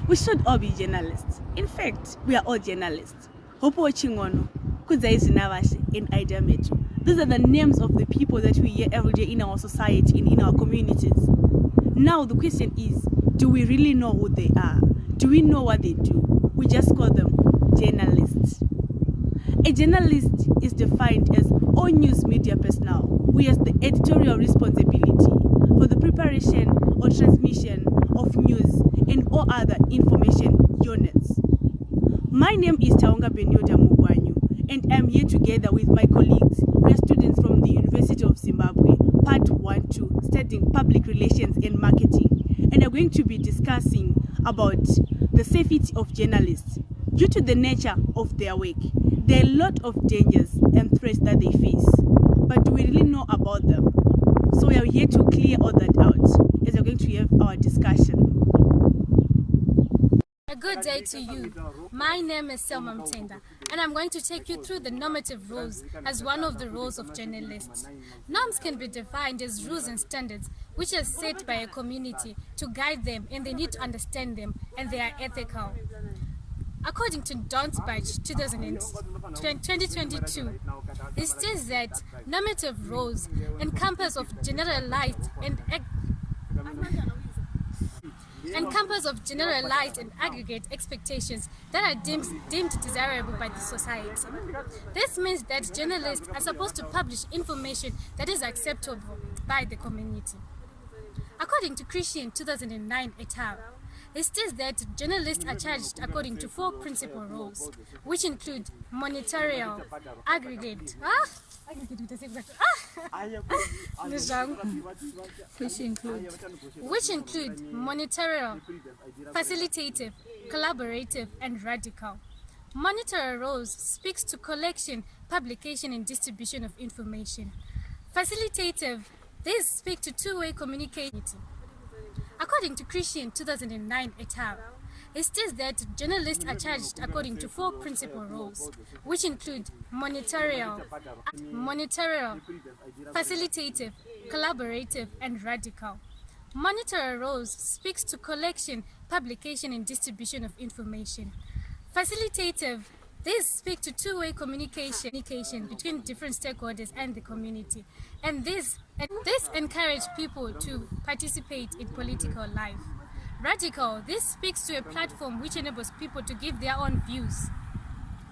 We should all be journalists. In fact, we are all journalists. Hopo Chingono, Kuzaizinavashi, and Aidametu. These are the names of the people that we hear every day in our society and in our communities. Now the question is, do we really know who they are? Do we know what they do? We just call them journalists. A journalist is defined as all news media personnel who has the editorial responsibility for the preparation or transmission of news and all other information units. My name is Taonga Benyoda Mugwanyu, and I'm here together with my colleagues. We are students from the University of Zimbabwe, Part 1-2, studying Public Relations and Marketing, and are going to be discussing about the safety of journalists. Due to the nature of their work, there are a lot of dangers and threats that they face. But do we really know about them? So we are here to clear all that out as we're going to have our discussion. A good day to you. My name is Selma Mtenda, and I'm going to take you through the normative rules as one of the roles of journalists. Norms can be defined as rules and standards which are set by a community to guide them, and they need to understand them, and they are ethical. According to Don't Budge 2022, it states that normative rules encompass of generalized and aggregate expectations that are deemed desirable by the society. This means that journalists are supposed to publish information that is acceptable by the community. According to Christian 2009 et al., it states that journalists are charged according to 4 principal rules, which include monitorial, aggregate, which include monitorial, facilitative, collaborative, and radical. Monitorial roles speaks to collection, publication, and distribution of information. Facilitative, these speak to two-way communication. According to Christian 2009 et al., it states that journalists are charged according to 4 principal rules, which include monitorial, facilitative, collaborative, and radical. Monitorial roles speaks to collection, publication, and distribution of information. Facilitative, these speak to two-way communication between different stakeholders and the community, and this encourages people to participate in political life. Radical, this speaks to a platform which enables people to give their own views,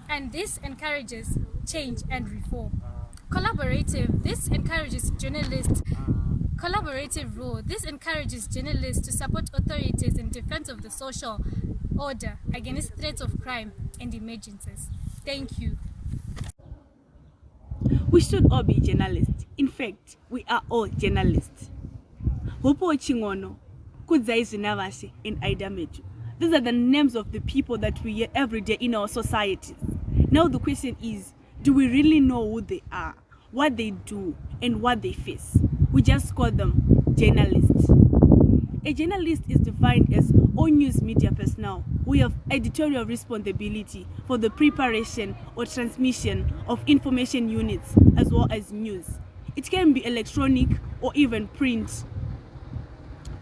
and this encourages change and reform. Collaborative, this encourages journalists. Collaborative role, this encourages journalists to support authorities in defense of the social order against threats of crime and emergencies. Thank you. We should all be journalists. In fact, we are all journalists. Hopo Chingono, Kuzaizinavashi, and Aidametu. These are the names of the people that we hear every day in our societies. Now the question is, do we really know who they are, what they do, and what they face? We just call them journalists. A journalist is defined as all news media personnel who have editorial responsibility for the preparation or transmission of information units as well as news. It can be electronic or even print.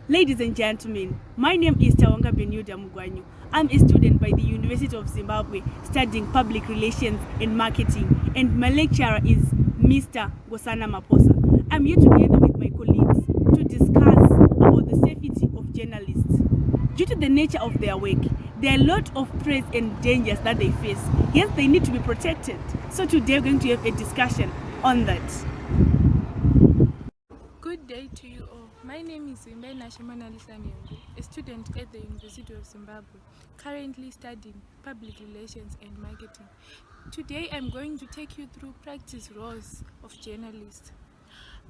Ladies and gentlemen, my name is Taonga Benyoda Mugwanyu. I'm a student by the University of Zimbabwe studying Public Relations and Marketing, and my lecturer is Mr. Gosana Maposa. I'm here together with my colleagues to discuss about the safety of journalists. Due to the nature of their work, there are a lot of threats and dangers that they face. Hence, they need to be protected. So today we're going to have a discussion on that. Good day to you all. My name is Zimbabwe Nashimana, a student at the University of Zimbabwe, currently studying Public Relations and Marketing. Today I'm going to take you through practice roles of journalists.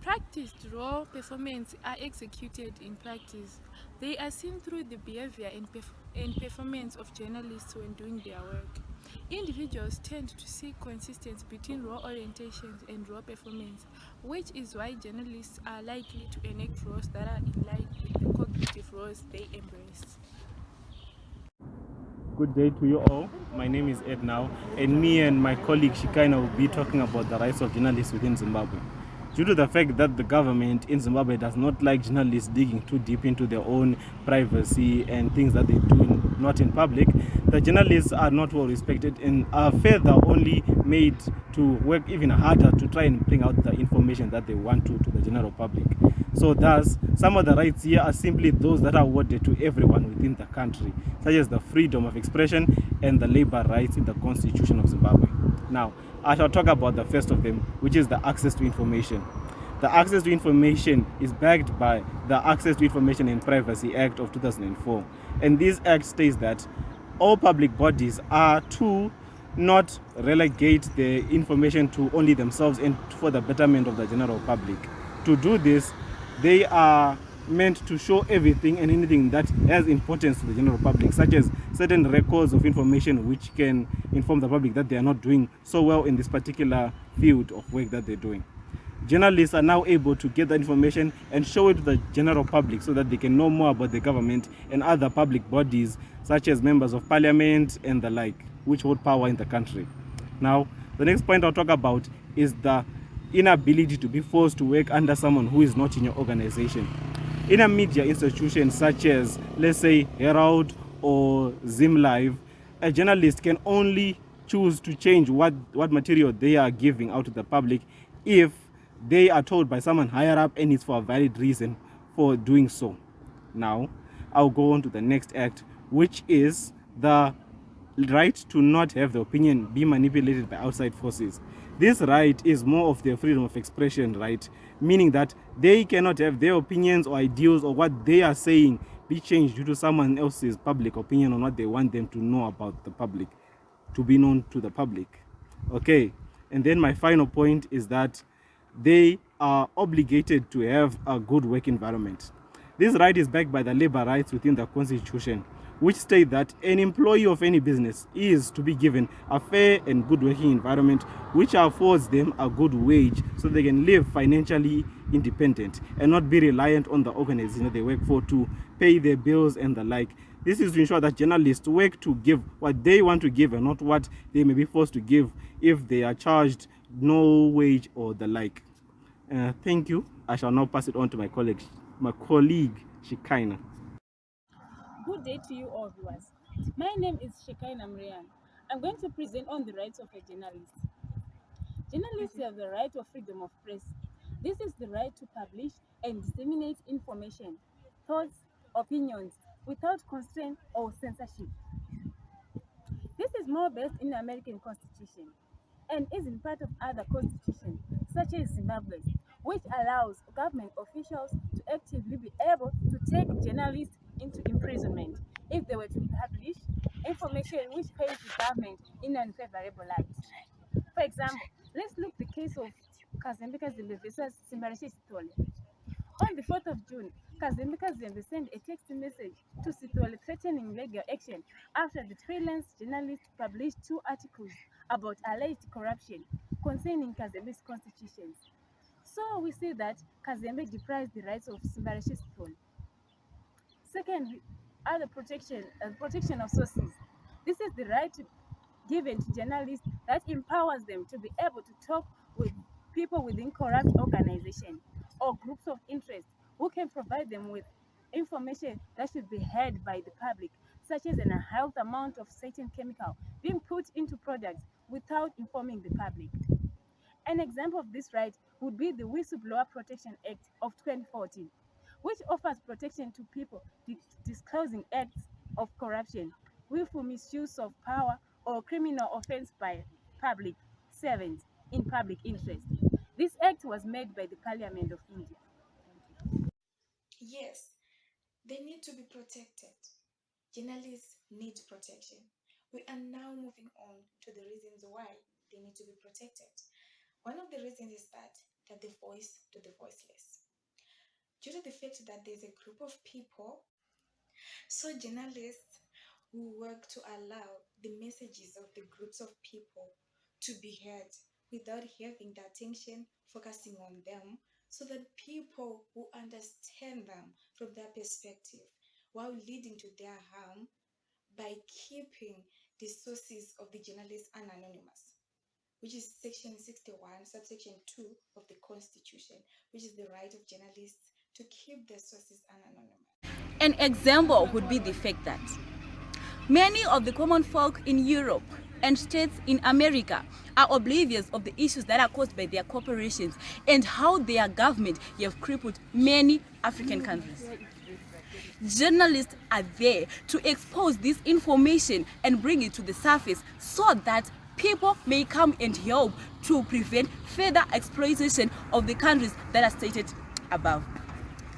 Practiced role performance are executed in practice. They are seen through the behavior and performance of journalists when doing their work. Individuals tend to seek consistency between role orientations and role performance, which is why journalists are likely to enact roles that are in line with the cognitive roles they embrace. Good day to you all. My name is Ed now, and me and my colleague Shikaina will be talking about the rights of journalists within Zimbabwe. due to the fact that the government in Zimbabwe does not like journalists digging too deep into their own privacy and things that they do not in public. The journalists are not well respected and are further only made to work even harder to try and bring out the information that they want to the general public. So thus, some of the rights here are simply those that are awarded to everyone within the country, such as the freedom of expression and the labor rights in the Constitution of Zimbabwe. Now, I shall talk about the first of them, which is the access to information. The access to information is backed by the Access to Information and Privacy Act of 2004. And this act states that all public bodies are to not relegate the information to only themselves and for the betterment of the general public. To do this, they are meant to show everything and anything that has importance to the general public, such as certain records of information which can inform the public that they are not doing so well in this particular field of work that they're doing. Journalists are now able to get that information and show it to the general public so that they can know more about the government and other public bodies such as members of parliament and the like, which hold power in the country. Now, the next point I'll talk about is the inability to be forced to work under someone who is not in your organization. In a media institution such as, let's say, Herald or Zim Live, a journalist can only choose to change what material they are giving out to the public if they are told by someone higher up and it's for a valid reason for doing so. Now, I'll go on to the next act, which is the right to not have the opinion be manipulated by outside forces. This right is more of the freedom of expression right, meaning that they cannot have their opinions or ideals or what they are saying be changed due to someone else's public opinion on what they want them to know about the public, to be known to the public. Okay, and then my final point is that they are obligated to have a good work environment. This right is backed by the labor rights within the Constitution, which state that an employee of any business is to be given a fair and good working environment which affords them a good wage so they can live financially independent and not be reliant on the organization that they work for to pay their bills and the like. This is to ensure that journalists work to give what they want to give and not what they may be forced to give if they are charged no wage or the like. Thank you. I shall now pass it on to my colleague Shikaina. Good day to you all viewers. My name is Shekaina Mrian. I'm going to present on the rights of a journalist. Journalists have the right of freedom of press. This is the right to publish and disseminate information, thoughts, opinions without constraint or censorship. This is more based in the American Constitution and is in part of other constitutions, such as Zimbabwe's, which allows government officials to actively be able to take journalists into imprisonment if they were to publish information which paints the government in an unfavorable light. For example, let's look the case of Kazembeka Zembe versus Simbarashe Sitole. On the 4th of June, Kazembeka Zembe sent a text message to Sitole threatening legal action after the freelance journalist published 2 articles about alleged corruption concerning Kazembe's constitutions. So we see that Kazembe deprives the rights of Simbarashe Sitole. Second, other protection of sources. This is the right given to journalists that empowers them to be able to talk with people within corrupt organizations or groups of interest who can provide them with information that should be heard by the public, such as a health amount of certain chemical being put into products without informing the public. An example of this right would be the Whistleblower Protection Act of 2014, which offers protection to people disclosing acts of corruption, willful misuse of power, or criminal offense by public servants in public interest. This act was made by the Parliament of India. Yes, they need to be protected. Journalists need protection. We are now moving on to the reasons why they need to be protected. One of the reasons is that they're the voice to the voiceless. Due to the fact that there's a group of people, so journalists who work to allow the messages of the groups of people to be heard without having the attention focusing on them so that people will understand them from their perspective while leading to their harm by keeping the sources of the journalists anonymous. which is section 61, subsection 2 of the Constitution, which is the right of journalists to keep their sources anonymous. An example would be the fact that many of the common folk in Europe and states in America are oblivious of the issues that are caused by their corporations and how their government have crippled many African countries. Journalists are there to expose this information and bring it to the surface so that people may come and help to prevent further exploitation of the countries that are stated above.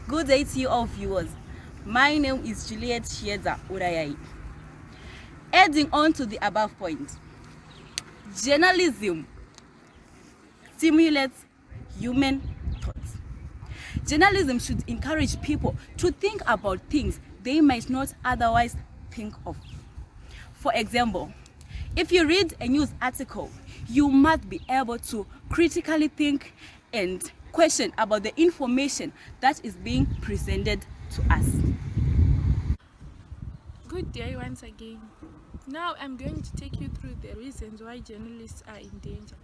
Good day to you all viewers. My name is Juliet Shieza Urayai. Adding on to the above point, journalism stimulates human thoughts. Journalism should encourage people to think about things they might not otherwise think of. For example, if you read a news article, you must be able to critically think and question about the information that is being presented to us. Good day once again. Now I'm going to take you through the reasons why journalists are in danger.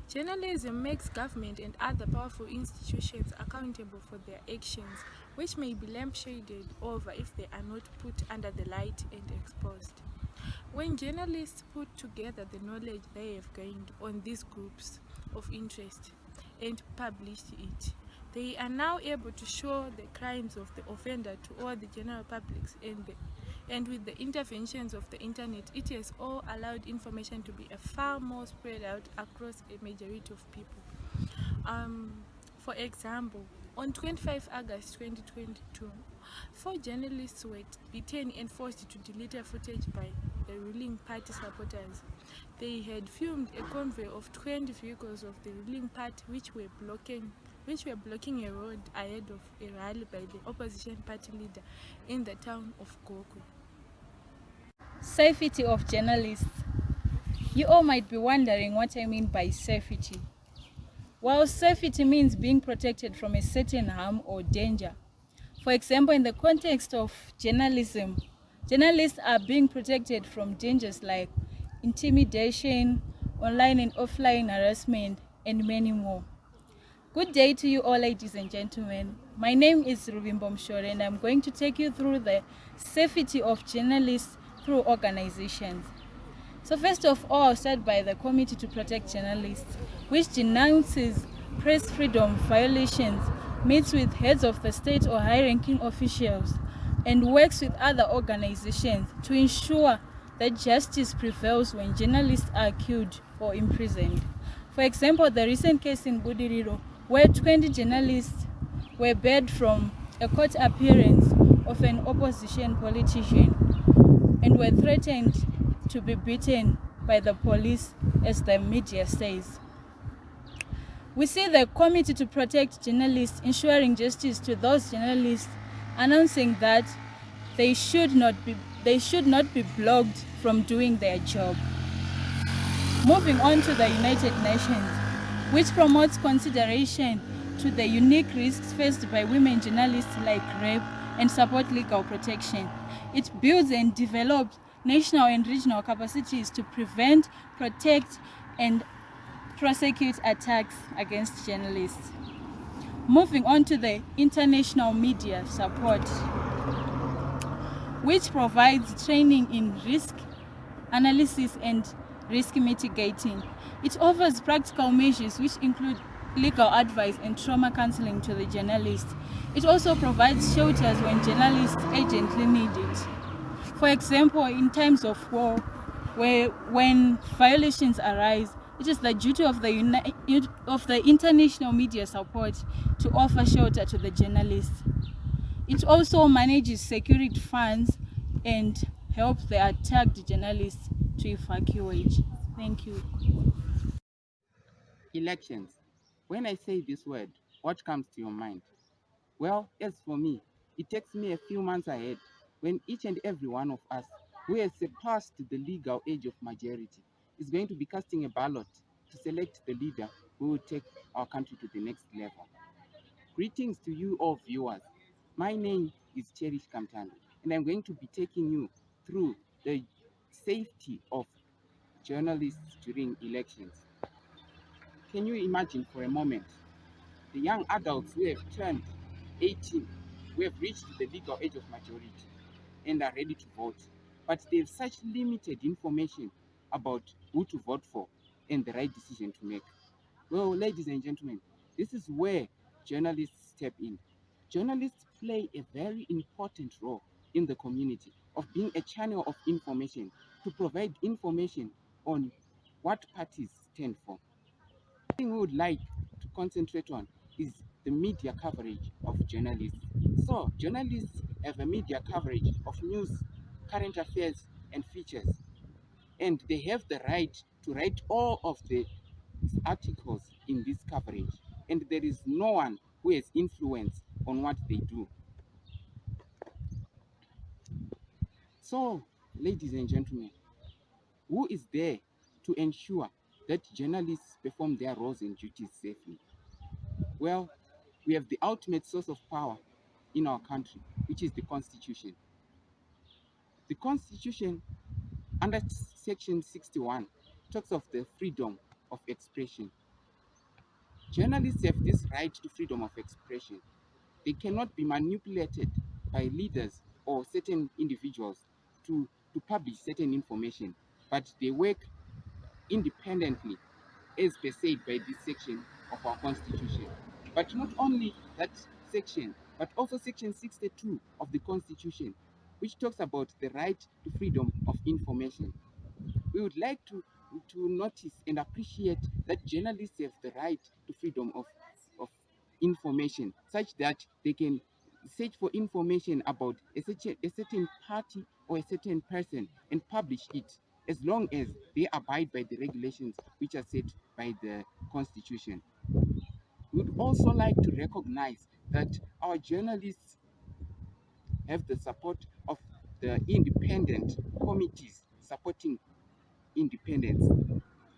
Journalism makes government and other powerful institutions accountable for their actions, which may be lampshaded over if they are not put under the light and exposed. When journalists put together the knowledge they have gained on these groups of interest and publish it, they are now able to show the crimes of the offender to all the general publics, and with the interventions of the internet, it has all allowed information to be far more spread out across a majority of people. For example, on 25 August 2022, 4 journalists were detained and forced to delete a footage by the ruling party supporters. They had filmed a convoy of 20 vehicles of the ruling party which were blocking a road ahead of a rally by the opposition party leader in the town of Goku. Safety of journalists. You all might be wondering what I mean by safety. Well, safety means being protected from a certain harm or danger. For example, in the context of journalism, journalists are being protected from dangers like intimidation, online and offline harassment, and many more. Good day to you all, ladies and gentlemen. My name is Rubimbo Mshore, and I'm going to take you through the safety of journalists through organizations. So first of all, I'll start by the Committee to Protect Journalists, which denounces press freedom violations, meets with heads of the state or high-ranking officials, and works with other organizations to ensure that justice prevails when journalists are killed or imprisoned. For example, the recent case in Budiriro, where 20 journalists were barred from a court appearance of an opposition politician and were threatened to be beaten by the police, as the media says. We see the Committee to Protect Journalists ensuring justice to those journalists, announcing that they should not be blocked from doing their job. Moving on to the United Nations, which promotes consideration to the unique risks faced by women journalists like rape and support legal protection. It builds and develops national and regional capacities to prevent, protect, and prosecute attacks against journalists. Moving on to the international media support, which provides training in risk analysis and risk mitigating. It offers practical measures which include legal advice and trauma counseling to the journalists. It also provides shelters when journalists urgently need it. For example, in times of war, when violations arise, it is the duty of the international media support to offer shelter to the journalists. It also manages security funds and helps the attacked journalists to evacuate. Thank you. Elections. When I say this word, what comes to your mind? Well, as for me, it takes me a few months ahead when each and every one of us who has surpassed the legal age of majority is going to be casting a ballot to select the leader who will take our country to the next level. Greetings to you all viewers. My name is Cherish Kamtando, and I'm going to be taking you through the safety of journalists during elections. Can you imagine for a moment the young adults who have turned 18, who have reached the legal age of majority and are ready to vote, but they have such limited information about who to vote for and the right decision to make? Well, ladies and gentlemen, this is where journalists step in. Journalists play a very important role in the community of being a channel of information to provide information on what parties stand for. The thing we would like to concentrate on is the media coverage of journalists. So, journalists have a media coverage of news, current affairs, and features, and they have the right to write all of the articles in this coverage, and there is no one who has influence on what they do. So, ladies and gentlemen, who is there to ensure that journalists perform their roles and duties safely? Well, we have the ultimate source of power in our country, which is the Constitution. The Constitution, under Section 61, talks of the freedom of expression. Journalists have this right to freedom of expression. They cannot be manipulated by leaders or certain individuals to publish certain information, but they work independently, as per said by this section of our Constitution. But not only that section, but also Section 62 of the Constitution, which talks about the right to freedom of information. We would like to notice and appreciate that journalists have the right to freedom of information, such that they can search for information about a certain party or a certain person and publish it, as long as they abide by the regulations which are set by the Constitution. We would also like to recognize that our journalists have the support of the independent committees supporting independence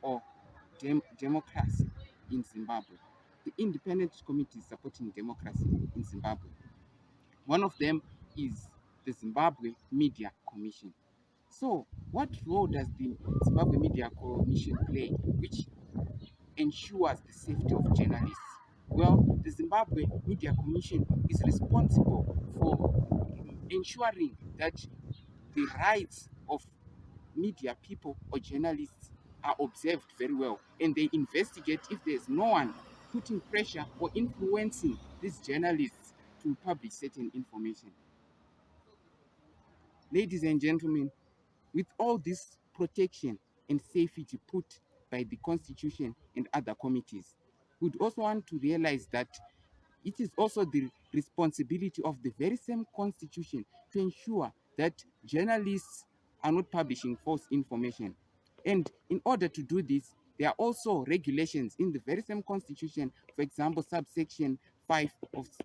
or democracy in Zimbabwe. The independent committees supporting democracy in Zimbabwe. One of them is the Zimbabwe Media Commission. So, what role does the Zimbabwe Media Commission play, which ensures the safety of journalists? Well, the Zimbabwe Media Commission is responsible for ensuring that the rights of media people or journalists are observed very well, and they investigate if there's no one putting pressure or influencing these journalists to publish certain information. Ladies and gentlemen, with all this protection and safety put by the Constitution and other committees, we'd also want to realize that it is also the responsibility of the very same Constitution to ensure that journalists are not publishing false information. And in order to do this, there are also regulations in the very same Constitution, for example, subsection 5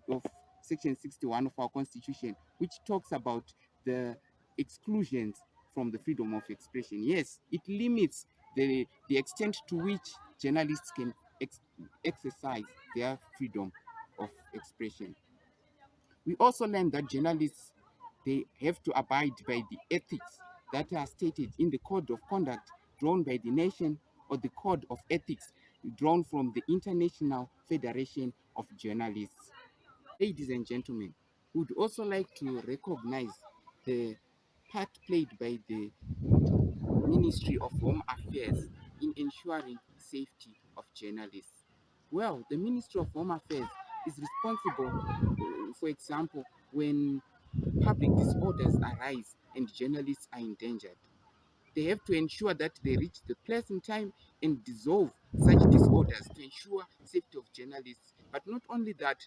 of Section 61 of our Constitution, which talks about the exclusions from the freedom of expression. Yes, it limits the extent to which journalists can exercise their freedom of expression. We also learn that journalists, they have to abide by the ethics that are stated in the code of conduct drawn by the nation, or the code of ethics drawn from the International Federation of Journalists. Ladies and gentlemen, we would also like to recognize the part played by the Ministry of Home Affairs in ensuring safety of journalists. Well, the Ministry of Home Affairs is responsible, for example, when public disorders arise and journalists are endangered. They have to ensure that they reach the place in time and dissolve such disorders to ensure safety of journalists. But not only that,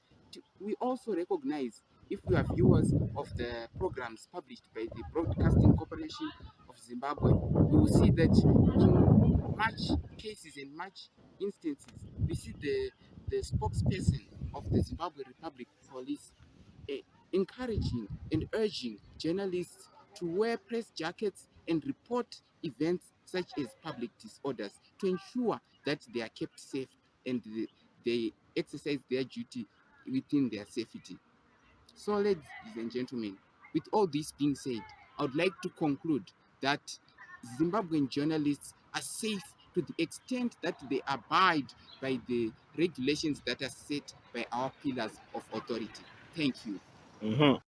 we also recognize, if we are viewers of the programs published by the Broadcasting Corporation of Zimbabwe, we will see that in much cases and much instances, we see the spokesperson of the Zimbabwe Republic Police eh, encouraging and urging journalists to wear press jackets and report events such as public disorders to ensure that they are kept safe and they exercise their duty within their safety. So, ladies and gentlemen, with all this being said, I would like to conclude that Zimbabwean journalists are safe to the extent that they abide by the regulations that are set by our pillars of authority. Thank you. Mhm.